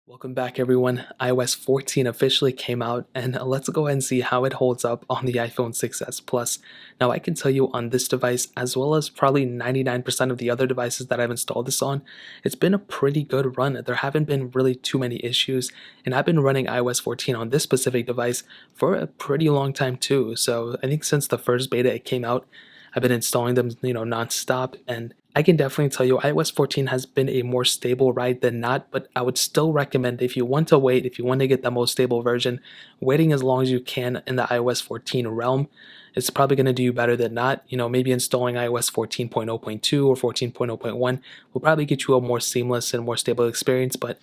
Welcome back everyone. iOS 14 officially came out and let's go ahead and see how it holds up on the iPhone 6s Plus. Now I can tell you on this device as well as probably 99% of the other devices that I've installed this on, it's been a pretty good run. There haven't been really too many issues and I've been running iOS 14 on this specific device for a pretty long time too. So I think since the first beta it came out, I've been installing them, nonstop, and I can definitely tell you iOS 14 has been a more stable ride than not, but I would still recommend if you want to wait, if you want to get the most stable version, waiting as long as you can in the iOS 14 realm. It's probably going to do you better than not. Maybe installing iOS 14.0.2 or 14.0.1 will probably get you a more seamless and more stable experience, but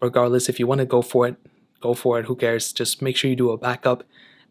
regardless, if you want to go for it, go for it. Who cares? Just make sure you do a backup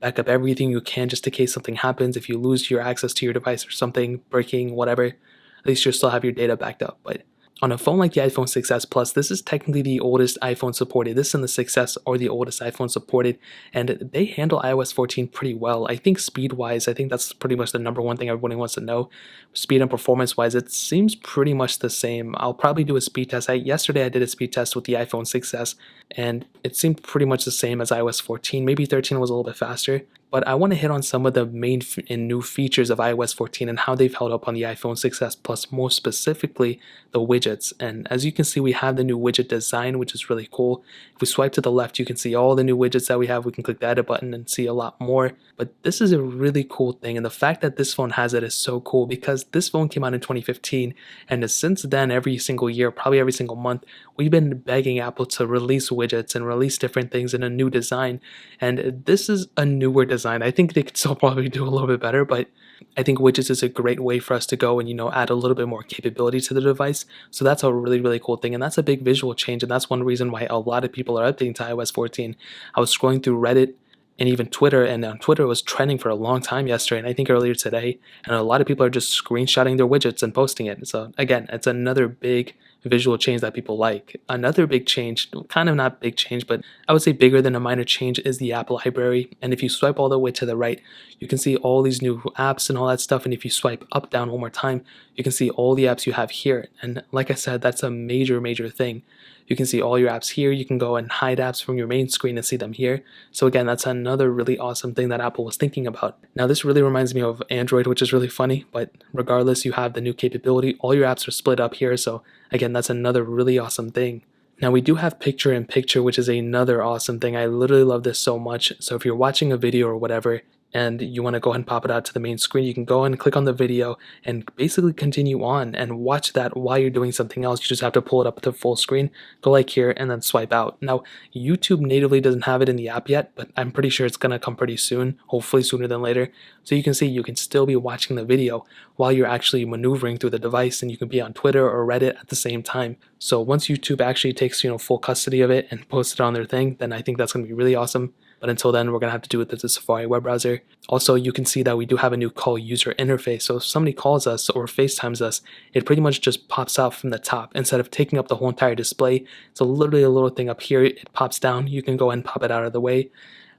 everything you can just in case something happens. If you lose your access to your device or something breaking, whatever, at least you'll still have your data backed up. But on a phone like the iPhone 6s Plus, this is technically the oldest iPhone supported. This and the 6s are the oldest iPhone supported, and they handle iOS 14 pretty well. I think speed-wise, I think that's pretty much the number one thing everybody wants to know. Speed and performance-wise, it seems pretty much the same. I'll probably do a speed test. Yesterday I did a speed test with the iPhone 6s, and it seemed pretty much the same as iOS 14. Maybe 13 was a little bit faster. But I want to hit on some of the main and new features of iOS 14 and how they've held up on the iPhone 6s Plus, more specifically the widgets. And as you can see, we have the new widget design, which is really cool. If we swipe to the left, you can see all the new widgets that we have. We can click the edit button and see a lot more. But this is a really cool thing. And the fact that this phone has it is so cool because this phone came out in 2015. And since then, every single year, probably every single month, we've been begging Apple to release widgets and release different things in a new design. And this is a newer design. I think they could still probably do a little bit better, but I think widgets is a great way for us to go and add a little bit more capability to the device. So that's a really cool thing, and that's a big visual change, and that's one reason why a lot of people are updating to iOS 14. I was scrolling through Reddit and even Twitter, and on Twitter it was trending for a long time yesterday, and I think earlier today, and a lot of people are just screenshotting their widgets and posting it. So again, it's another big visual change that people like. Another big change, kind of not big change, but I would say bigger than a minor change, is the app library. And if you swipe all the way to the right, you can see all these new apps and all that stuff. And if you swipe up, down one more time, you can see all the apps you have here. And like I said, that's a major thing. You can see all your apps here. You can go and hide apps from your main screen and see them here. So again, that's another really awesome thing that Apple was thinking about. Now this really reminds me of Android, which is really funny, but regardless, you have the new capability. All your apps are split up here. So again, that's another really awesome thing. Now we do have picture in picture, which is another awesome thing. I literally love this so much. So if you're watching a video or whatever, and you want to go ahead and pop it out to the main screen, you can go and click on the video and basically continue on and watch that while you're doing something else. You just have to pull it up to full screen, go like here, and then swipe out. Now, YouTube natively doesn't have it in the app yet, but I'm pretty sure it's going to come pretty soon, hopefully sooner than later. So you can see you can still be watching the video while you're actually maneuvering through the device, and you can be on Twitter or Reddit at the same time. So once YouTube actually takes, full custody of it and posts it on their thing, then I think that's going to be really awesome. But until then, we're going to have to do it with the Safari web browser. Also, you can see that we do have a new call user interface. So if somebody calls us or FaceTimes us, it pretty much just pops out from the top. Instead of taking up the whole entire display, it's literally a little thing up here. It pops down. You can go and pop it out of the way.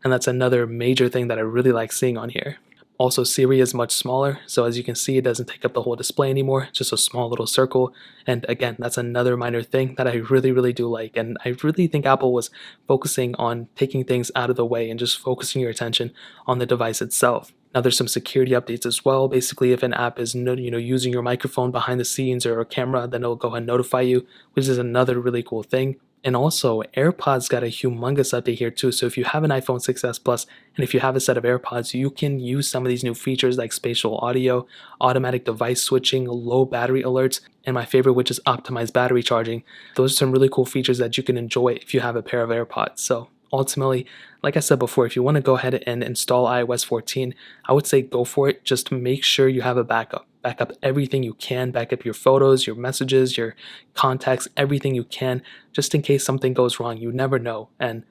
And that's another major thing that I really like seeing on here. Also, Siri is much smaller, so as you can see, it doesn't take up the whole display anymore, just a small little circle. And again, that's another minor thing that I really do like, and I really think Apple was focusing on taking things out of the way and just focusing your attention on the device itself. Now there's some security updates as well. Basically, if an app is using your microphone behind the scenes or a camera, then it'll go ahead and notify you, which is another really cool thing. And also, AirPods got a humongous update here too. So if you have an iPhone 6s Plus, and if you have a set of AirPods, you can use some of these new features like spatial audio, automatic device switching, low battery alerts, and my favorite, which is optimized battery charging. Those are some really cool features that you can enjoy if you have a pair of AirPods. So ultimately, like I said before, if you want to go ahead and install iOS 14, I would say go for it. Just make sure you have a backup. Backup everything you can. Backup your photos, your messages, your contacts, everything you can, just in case something goes wrong. You never know. And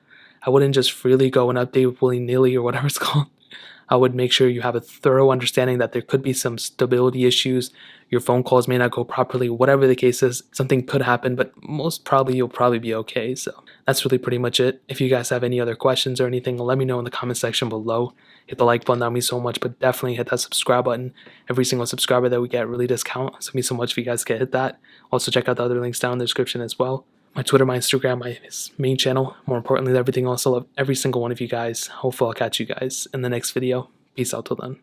I wouldn't just freely go and update willy-nilly or whatever it's called. I would make sure you have a thorough understanding that there could be some stability issues. Your phone calls may not go properly. Whatever the case is, something could happen, but most probably you'll probably be okay. So that's really pretty much it. If you guys have any other questions or anything, let me know in the comment section below. Hit the like button, that would mean so much, but definitely hit that subscribe button. Every single subscriber that we get really does count. So it means so much if you guys can hit that. Also check out the other links down in the description as well. my Twitter, my Instagram, my main channel. More importantly than everything else, I love every single one of you guys. Hopefully I'll catch you guys in the next video. Peace out till then.